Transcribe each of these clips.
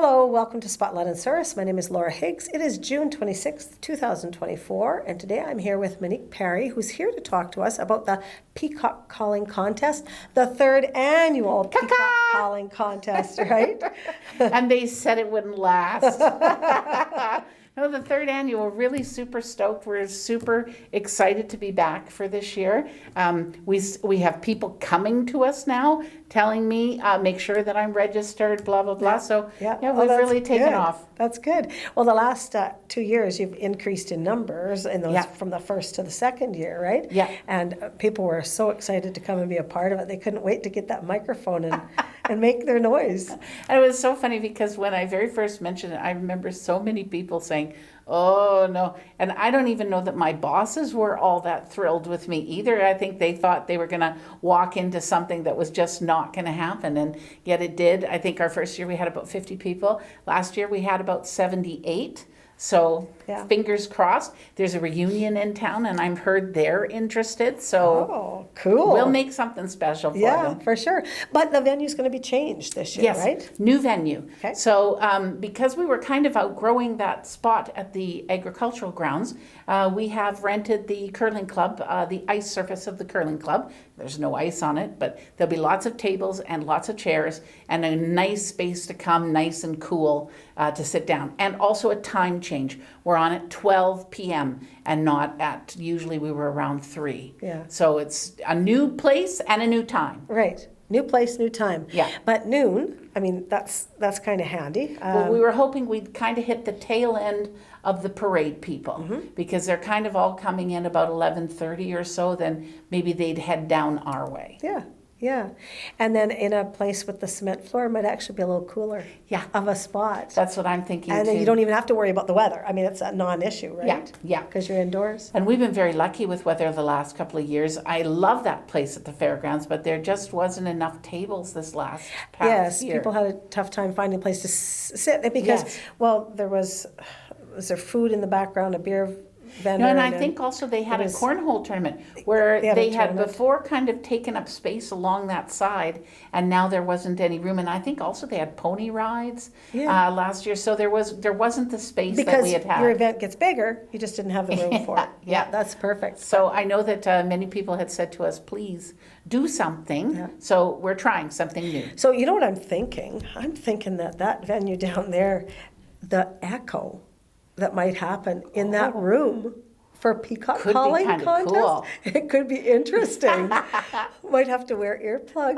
Hello, welcome to Spotlight and Source. My name is Laura Higgs. It is June 26th, 2024, and today I'm here with Monique Perry, who's here to talk to us about the Peacock Calling Contest, the third annual Peacock Calling Contest, right? And they said it wouldn't last. No, the third annual, really super stoked. We're super excited to be back for this year. We have people coming to us now telling me, make sure that I'm registered, blah, blah, blah. Yeah. We've really taken off. That's good. Well, the last 2 years, you've increased in numbers in those, from the first to the second year, right? Yeah. And people were so excited to come and be a part of it. They couldn't wait to get that microphone and make their noise. And it was so funny because when I very first mentioned it, I remember so many people saying, oh, no. And I don't even know that my bosses were all that thrilled with me either. I think they thought they were going to walk into something that was just not going to happen. And yet it did. I think our first year we had about 50 people. Last year we had about 78. So fingers crossed. There's a reunion in town, and I've heard they're interested. So cool. We'll make something special for them. Yeah, for sure. But the venue's going to be changed this year, right? Yes, new venue. Okay. So because we were kind of outgrowing that spot at the agricultural grounds, we have rented the curling club, the ice surface of the curling club. There's no ice on it, but there'll be lots of tables and lots of chairs and a nice space to come, nice and cool to sit down. And also a time change. We're on at 12 p.m. and not at, usually we were around 3. Yeah. So it's a new place and a new time. Right. New place, new time. Yeah. But noon, I mean, that's kind of handy. Well, we were hoping we'd kind of hit the tail end of the parade people because they're kind of all coming in about 11:30 or so, then maybe they'd head down our way. Yeah. And then in a place with the cement floor, it might actually be a little cooler of a spot. That's what I'm thinking and too. then you don't even have to worry about the weather. I mean, it's a non-issue, right? Yeah. Because you're indoors. And we've been very lucky with weather the last couple of years. I love that place at the fairgrounds, but there just wasn't enough tables this past year. People had a tough time finding a place to sit because, well, was there food in the background, a beer vendor? No, and I think also they had a cornhole tournament where they had before kind of taken up space along that side, and now there wasn't any room. And I think also they had pony rides last year, so there wasn't the space that we had. Because your event gets bigger, you just didn't have the room for it. Yeah, that's perfect. So I know that many people had said to us, please do something. Yeah. So we're trying something new. So you know what I'm thinking? I'm thinking that venue down there, the echo that might happen in that room for Peacock Calling Contest. Cool. It could be interesting. Might have to wear earplugs.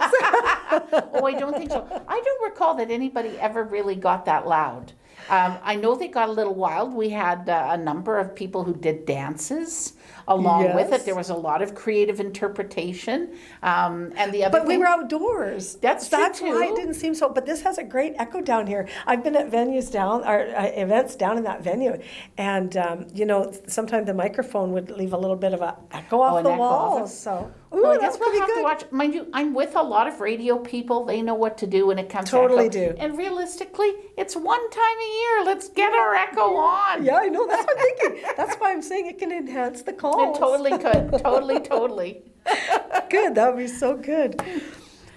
Oh, I don't think so. I don't recall that anybody ever really got that loud. I know they got a little wild. We had a number of people who did dances along with it. There was a lot of creative interpretation. And the other we were outdoors. That's why it didn't seem so. But this has a great echo down here. I've been at events down in that venue, and sometimes the microphone would leave a little bit of an echo off the walls. So. Well, I guess we'll have to watch. Mind you, I'm with a lot of radio people. They know what to do when it comes to echo. Totally do. And realistically, it's one time a year. Let's get our echo on. Yeah, I know. That's what I'm thinking. That's why I'm saying it can enhance the calls. It totally could. Totally. Good. That would be so good.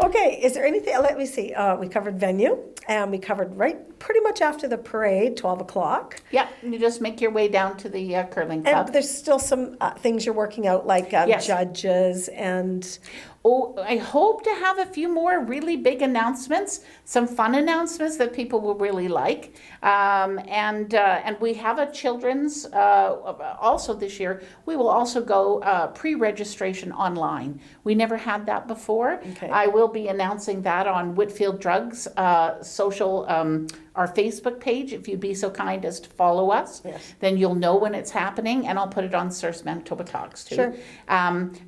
Okay, is there anything, let me see, we covered venue, and we covered pretty much after the parade, 12 o'clock. Yeah, you just make your way down to the curling club. And there's still some things you're working out, like judges and... Oh, I hope to have a few more really big announcements, some fun announcements that people will really like. And we have a children's, also this year, we will also go pre-registration online. We never had that before. Okay. I will be announcing that on Whitfield Drugs social, our Facebook page. If you'd be so kind as to follow us, then you'll know when it's happening, and I'll put it on Source Manitoba Talks too. Sure.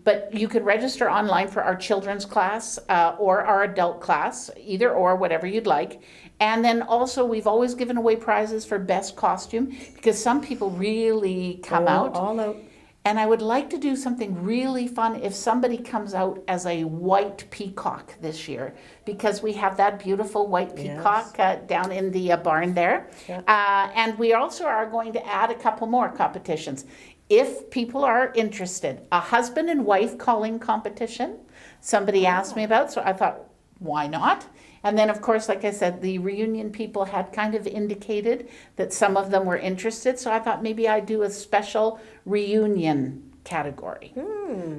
But you could register online for our children's class or our adult class, either or, whatever you'd like. And then also, we've always given away prizes for best costume because some people really come out. All out. And I would like to do something really fun if somebody comes out as a white peacock this year, because we have that beautiful white peacock down in the barn there. Yeah. And we also are going to add a couple more competitions. If people are interested, a husband and wife calling competition, somebody asked me about, so I thought, why not? And then, of course, like I said, the reunion people had kind of indicated that some of them were interested. So I thought maybe I'd do a special reunion category.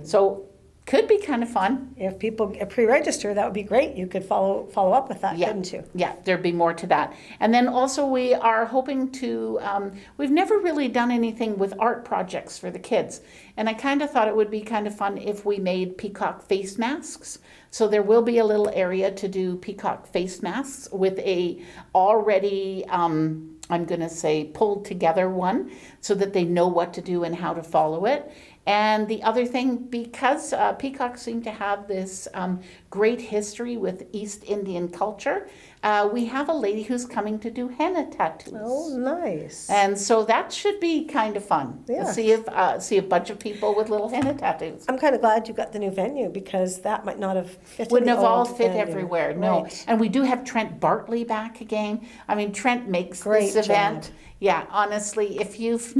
So could be kind of fun. If people pre-register, that would be great. You could follow up with that, couldn't you? Yeah, there'd be more to that. And then also we are hoping to, we've never really done anything with art projects for the kids. And I kind of thought it would be kind of fun if we made Peacock face masks. So there will be a little area to do Peacock face masks with a already, I'm going to say, pulled together one so that they know what to do and how to follow it. And the other thing, because Peacock seem to have this great history with East Indian culture, we have a lady who's coming to do henna tattoos. Oh, nice. And so that should be kind of fun. Yeah. See a bunch of people with little henna tattoos. I'm kind of glad you got the new venue because that might not have fit. Wouldn't in the have all old fit venue. everywhere, no. Right. And we do have Trent Bartley back again. I mean, Trent makes Great this event. job. Yeah, honestly, if you've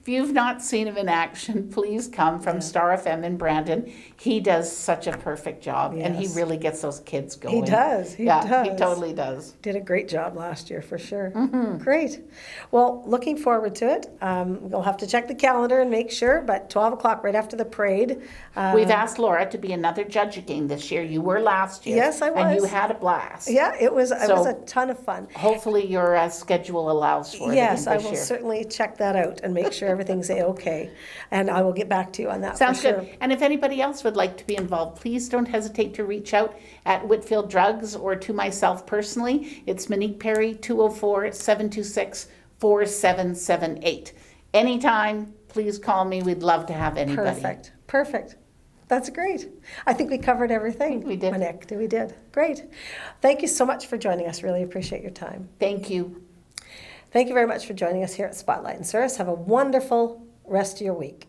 not seen him in action, please come from Star FM in Brandon. He does such a perfect job, and he Yes. really gets those kids going. He does. He yeah, does. he totally does. Did a great job last year for sure. Great. Well, looking forward to it. We'll have to check the calendar and make sure, but 12 o'clock right after the parade. We've asked Laura to be another judge again this year. You were last year. Yes, I And you was. had a blast. Yeah, it was So- a ton of fun. Hopefully your schedule allows for it Yes, again I this will year. certainly check that out and make sure everything's a-okay. And I will get back to you on that Sounds for sure. good. And if anybody else would like to be involved, please don't hesitate to reach out at Whitfield Drugs or to myself personally. It's Monique Perry, 204-726-4778. Anytime, please call me. We'd love to have anybody. Perfect. That's great. I think we covered everything. We did. Monique, we did. Great. Thank you so much for joining us. Really appreciate your time. Thank you. Thank you very much for joining us here at Spotlight and Service. Have a wonderful rest of your week.